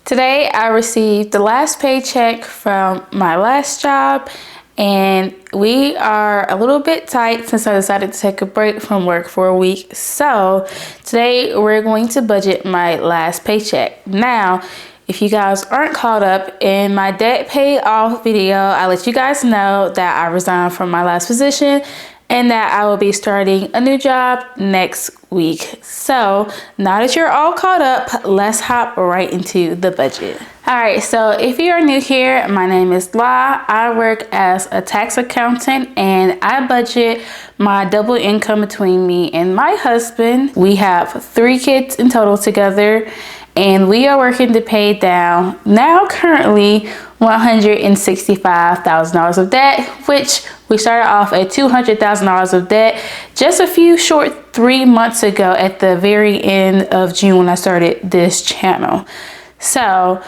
Today I received the last paycheck from my last job, and we are a little bit tight since I decided to take a break from work for a week. So today we're going to budget my last paycheck. Now, if you guys aren't caught up, in my debt paid off video, I let you guys know that I resigned from my last position and that I will be starting a new job next week. So now that you're all caught up, let's hop right into the budget. All right, so if you are new here, my name is La. I work as a tax accountant and I budget my double income between me and my husband. We have 3 kids in total together, and we are working to pay down now currently $165,000 of debt, which we started off at $200,000 of debt just a few short 3 months ago at the very end of June when I started this channel. So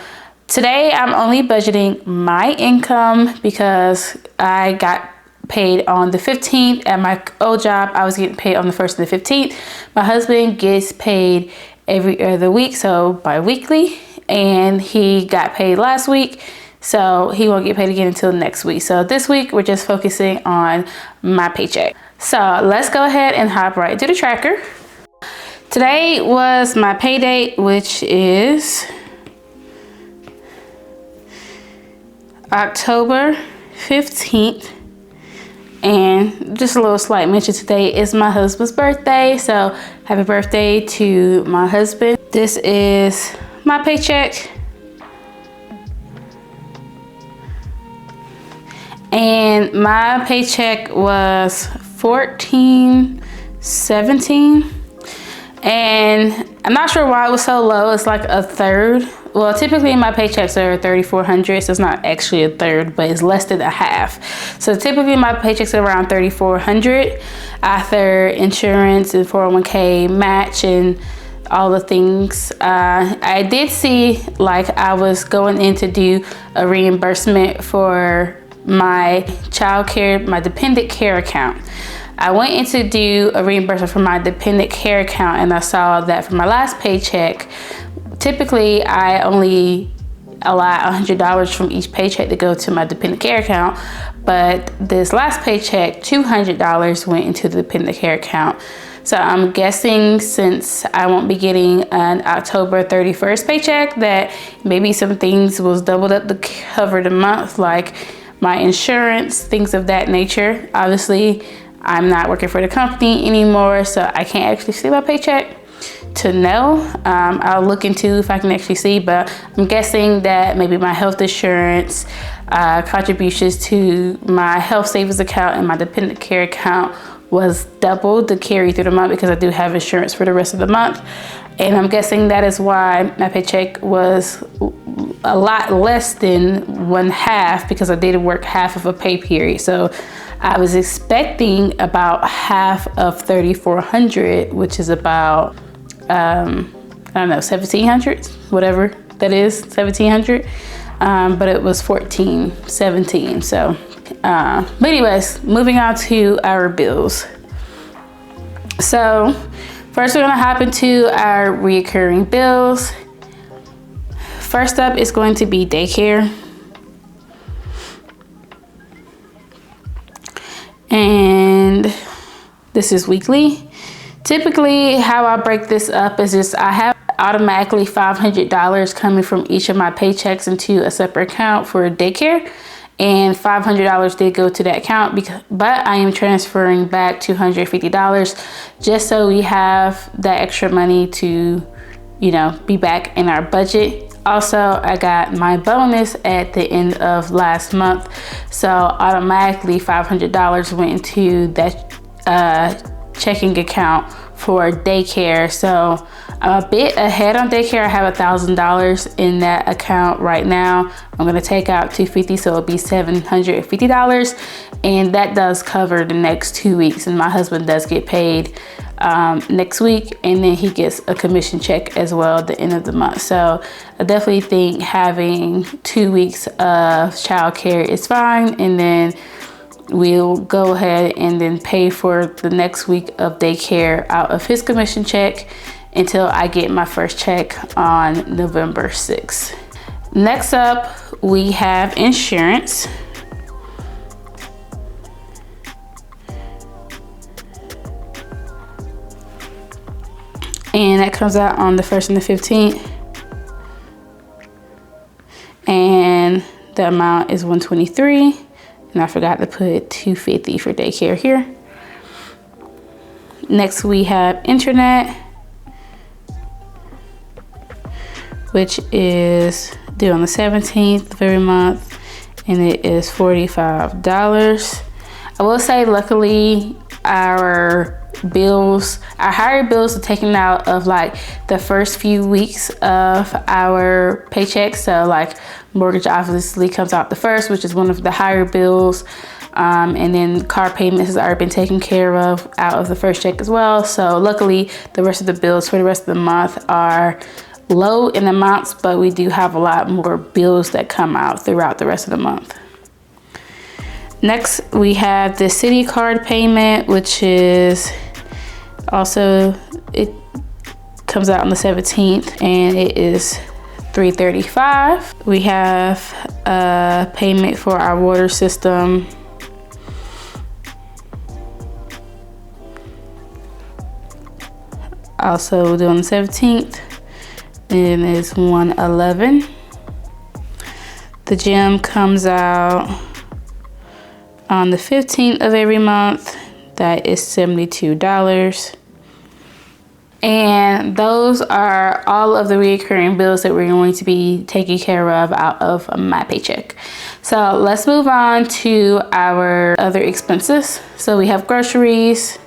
today I'm only budgeting my income because I got paid on the 15th. At my old job, I was getting paid on the 1st and the 15th. My husband gets paid every other week, so bi-weekly, and he got paid last week, so he won't get paid again until next week. So this week we're just focusing on my paycheck. So let's go ahead and hop right to the tracker. Today was my pay date, which is October 15th. And just a little slight mention, today is my husband's birthday, so happy birthday to my husband. This is my paycheck. And my paycheck was $14.17. And I'm not sure why it was so low. It's like a third. Well, typically my paychecks are $3,400, so it's not actually a third, but it's less than a half. So typically my paychecks are around $3,400 after insurance and 401k match and all the things. I did see like I was going in to do a reimbursement for my child care, my dependent care account. I went in to do a reimbursement for my dependent care account, and I saw that for my last paycheck, typically I only allow $100 from each paycheck to go to my dependent care account, but this last paycheck, $200 went into the dependent care account. So I'm guessing since I won't be getting an October 31st paycheck, that maybe some things was doubled up to cover the month, like my insurance, things of that nature. Obviously, I'm not working for the company anymore, so I can't actually see my paycheck to know. I'll look into if I can actually see, but I'm guessing that maybe my health insurance, contributions to my health savings account and my dependent care account was doubled to carry through the month because I do have insurance for the rest of the month. And I'm guessing that is why my paycheck was a lot less than 1/2, because I did work half of a pay period. So I was expecting about half of $3,400, which is about, I don't know, $1,700, whatever that is, $1,700. But it was $14.17. So, but anyways, moving on to our bills. So first we're gonna hop into our recurring bills. First up is going to be daycare. And this is weekly. Typically how I break this up is just I have automatically $500 coming from each of my paychecks into a separate account for daycare, and $500 did go to that account, but I am transferring back $250 just so we have that extra money to, you know, be back in our budget. Also, I got my bonus at the end of last month, so automatically $500 went into that checking account for daycare. So I'm a bit ahead on daycare. I have $1,000 in that account right now. I'm gonna take out $250, so it'll be $750, and that does cover the next 2 weeks. And my husband does get paid next week, and then he gets a commission check as well at the end of the month. So I definitely think having 2 weeks of childcare is fine, and then we'll go ahead and then pay for the next week of daycare out of his commission check until I get my first check on November 6th. Next up, we have insurance. And that comes out on the 1st and the 15th. And the amount is $123. And I forgot to put $250 for daycare here. Next, we have internet, which is due on the 17th of every month, and it is $45. I will say, luckily, our higher bills are taken out of like the first few weeks of our paycheck. So like mortgage obviously comes out the first, which is one of the higher bills. And then car payments has already been taken care of out of the first check as well. So luckily the rest of the bills for the rest of the month are low in amounts, but we do have a lot more bills that come out throughout the rest of the month. Next, we have the city card payment, which is also, it comes out on the 17th, and it is $335. We have a payment for our water system. Also due on the 17th, and it's $111. The gym comes out on the 15th of every month. That is $72. And those are all of the recurring bills that we're going to be taking care of out of my paycheck. So let's move on to our other expenses. So we have groceries.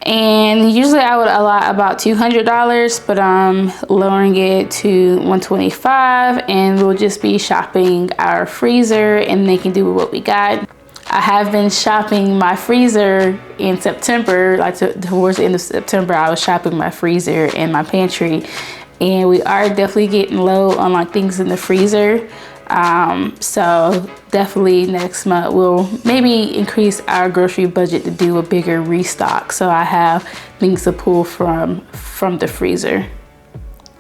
And usually I would allot about $200, but I'm lowering it to $125, and we'll just be shopping our freezer and making do with what we got. I have been shopping my freezer in September, like towards the end of September, I was shopping my freezer and my pantry, and we are definitely getting low on like things in the freezer. So definitely next month we'll maybe increase our grocery budget to do a bigger restock, so I have things to pull from the freezer.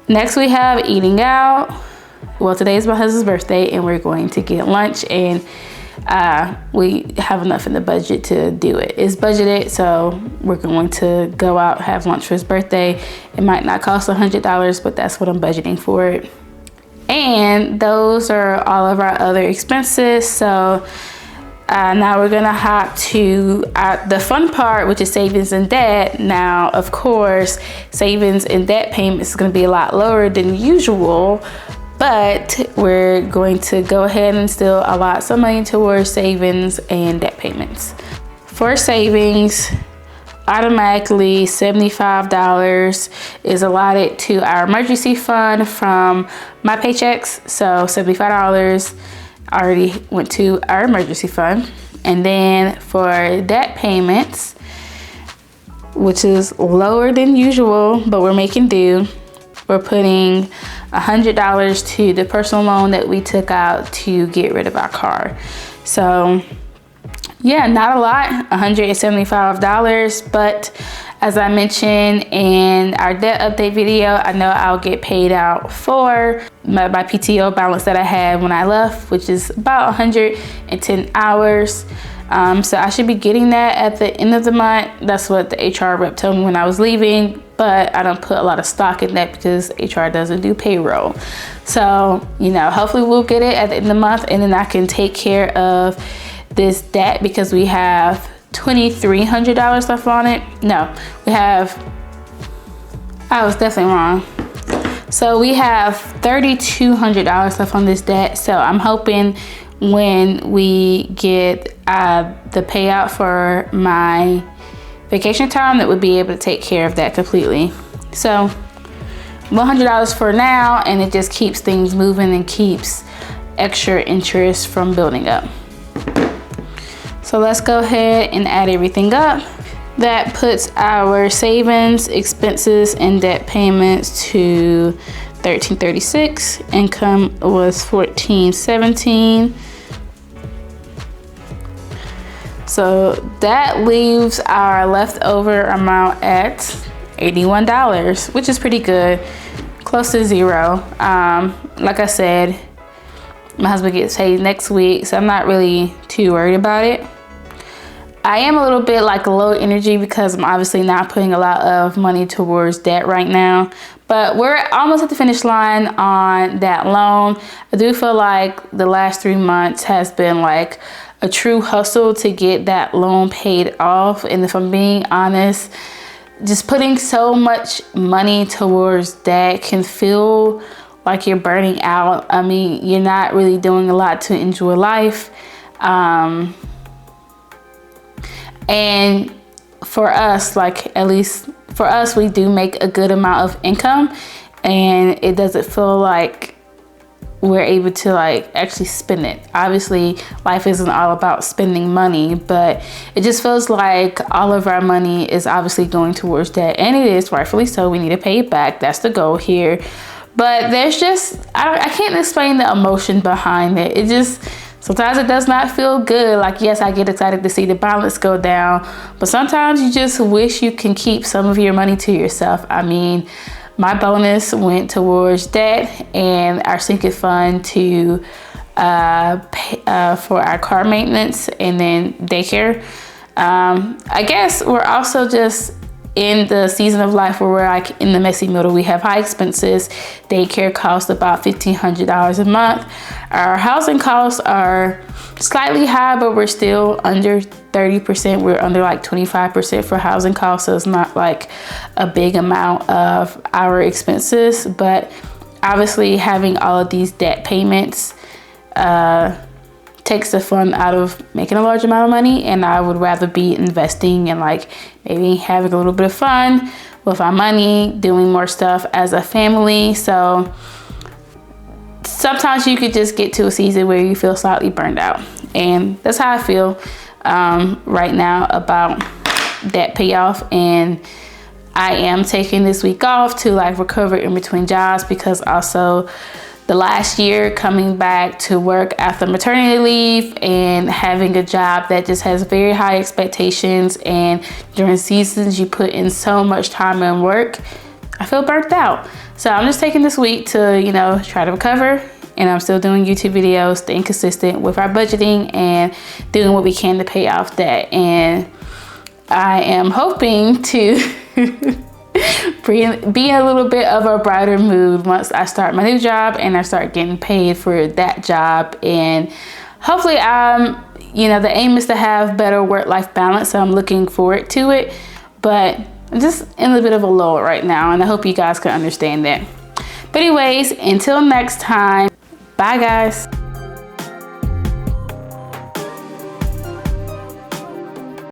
Next, we have eating out. Well, today is my husband's birthday, and we're going to get lunch, and we have enough in the budget to do it. It's budgeted, so we're going to go out, have lunch for his birthday. It might not cost $100, but that's what I'm budgeting for it. And those are all of our other expenses. So now we're gonna hop to the fun part, which is savings and debt. Now, of course, savings and debt payments is gonna be a lot lower than usual, but we're going to go ahead and still allot some money towards savings and debt payments. For savings, automatically $75 is allotted to our emergency fund from my paychecks. So $75 already went to our emergency fund. And then for debt payments, which is lower than usual, but we're making do, we're putting $100 to the personal loan that we took out to get rid of our car. So yeah, not a lot, $175, but as I mentioned in our debt update video, I know I'll get paid out for my PTO balance that I had when I left, which is about 110 hours. So I should be getting that at the end of the month. That's what the HR rep told me when I was leaving, but I don't put a lot of stock in that because HR doesn't do payroll. So, you know, hopefully we'll get it at the end of the month, and then I can take care of this debt because we have $2,300 left on it. No, we have, I was definitely wrong. So we have $3,200 left on this debt. So I'm hoping when we get the payout for my vacation time that we'll be able to take care of that completely. So $100 for now, and it just keeps things moving and keeps extra interest from building up. So let's go ahead and add everything up. That puts our savings, expenses, and debt payments to $1,336. Income was $1,417. So that leaves our leftover amount at $81, which is pretty good. close to zero. Like I said, my husband gets paid next week, so I'm not really too worried about it. I am a little bit like low energy because I'm obviously not putting a lot of money towards debt right now, but we're almost at the finish line on that loan. I do feel like the last 3 months has been like a true hustle to get that loan paid off. And if I'm being honest, just putting so much money towards debt can feel like you're burning out. I mean, you're not really doing a lot to enjoy life. And for us, like at least for us, we do make a good amount of income, and it doesn't feel like we're able to like actually spend it. Obviously, life isn't all about spending money, but it just feels like all of our money is obviously going towards debt, and it is rightfully so. We need to pay it back. That's the goal here. But there's just, I can't explain the emotion behind it. It just, sometimes it does not feel good. Like, yes, I get excited to see the balance go down, but sometimes you just wish you can keep some of your money to yourself. I mean, my bonus went towards debt and our sinking fund to pay for our car maintenance and then daycare. I guess we're also just in the season of life where we're like in the messy middle. We have high expenses. Daycare costs about $1,500 a month. Our housing costs are slightly high, but we're still under 30%. We're under like 25% for housing costs. So it's not like a big amount of our expenses, but obviously having all of these debt payments takes the fun out of making a large amount of money, and I would rather be investing and like maybe having a little bit of fun with our money, doing more stuff as a family. So sometimes you could just get to a season where you feel slightly burned out, and that's how I feel right now about debt payoff. And I am taking this week off to like recover in between jobs, because also the last year coming back to work after maternity leave and having a job that just has very high expectations, and during seasons you put in so much time and work, I feel burnt out. So I'm just taking this week to, you know, try to recover, and I'm still doing YouTube videos, staying consistent with our budgeting and doing what we can to pay off debt. And I am hoping to be in a little bit of a brighter mood once I start my new job and I start getting paid for that job. And hopefully you know, the aim is to have better work-life balance, so I'm looking forward to it. But I'm just in a bit of a lull right now, and I hope you guys can understand that. But anyways, until next time, bye guys.